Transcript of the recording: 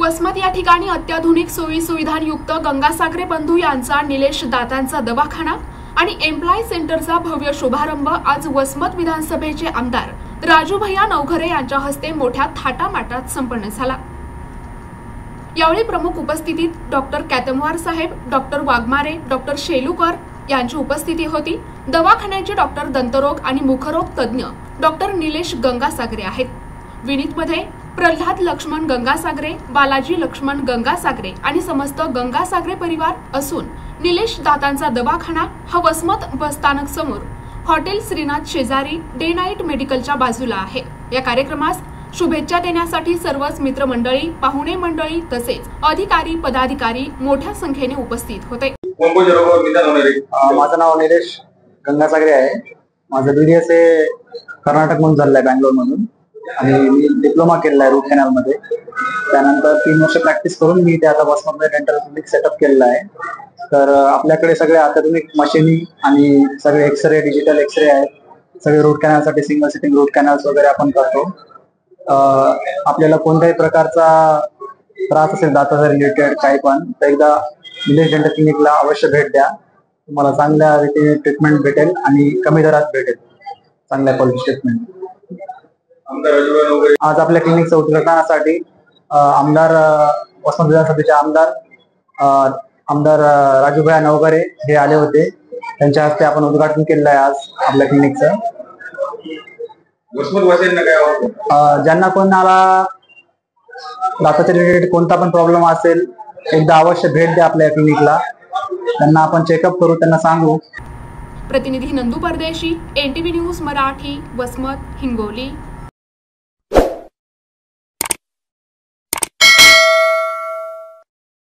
वसमत या ठिकाणी अत्याधुनिक सोयी सुविधांयुक्त गंगासागरे बंधू यांचा निलेश दातांचा दवाखाना आणि एम्प्लॉई सेंटरचा भव्य शुभारंभ आज वसमत विधानसभेचे आमदार राजू भैया नवघरे यांच्या हस्ते मोठ्या थाटामाटात संपन्न झाला। यावेळी प्रमुख उपस्थितीत डॉक्टर कॅतमवार साहेब, डॉक्टर वाघमारे, डॉक्टर शेलुकर यांची उपस्थिती होती। दवाखान्याचे डॉक्टर दंतरोग आणि मुखरोग तज्ञ डॉक्टर निलेश गंगासागरे आहेत। विनीतमध्ये प्रल्हाद लक्ष्मण गंगासागरे, बालाजी लक्ष्मण गंगासागरे आणि समस्त गंगासागरे परिवार असून निलेश दातांचा दवाखाना हा वसमत बसस्थानक समोर हॉटेल श्रीनाथ शेजारी डे नाईट मेडिकलच्या बाजूला आहे। या कार्यक्रमास शुभेच्छा देण्यासाठी सर्वच मित्रमंडळी, पाहुणे मंडळी तसेच अधिकारी पदाधिकारी मोठ्या संख्येने उपस्थित होते। माझं नाव निलेश गंगासागरे आहे। माझं BDS कर्नाटक मधून झालंय, बँगलोर मधून, आणि मी डिप्लोमा केलेला आहे रूट कॅनल मध्ये। त्यानंतर 3 वर्ष प्रॅक्टिस करून मी आता वसमतमध्ये डेंटल क्लिनिक सेटअप केलेला आहे। तर आपल्याकडे सगळे अत्याधुनिक मशिनी आणि सगळे एक्सरे, डिजिटल एक्सरे आहेत। सगळे रूट कॅनल साठी सिंगल सिटिंग रूट कॅनल्स वगैरे आपण करतो। आपल्याला कोणत्याही प्रकारचा त्रास असेल दाताचा रिलेटेड काही पण, तर एकदा निलेश डेंटल क्लिनिकला अवश्य भेट द्या। तुम्हाला चांगल्या रीतीने ट्रीटमेंट भेटेल आणि कमी दरात भेटेल, चांगल्या क्वालिटी ट्रीटमेंट। आज आपल्या क्लिनिकचं उद्घाटनासाठी आमदार वसमत विधानसभेचे आमदार राजू भैया नवघरे हे आले होते। त्यांच्या हस्ते आपण उद्घाटन केलेलं आहे आज आपल्या क्लिनिकचं। ज्यांना कोणाला दाताच्या रिलेटेड कोणता पण प्रॉब्लेम असेल, एकदा अवश्य भेट द्या आपल्या क्लिनिकला। त्यांना आपण चेकअप करू, त्यांना सांगू। प्रतिनिधी नंदू परदेशी, NTV न्यूज मराठी, वसमत, हिंगोली।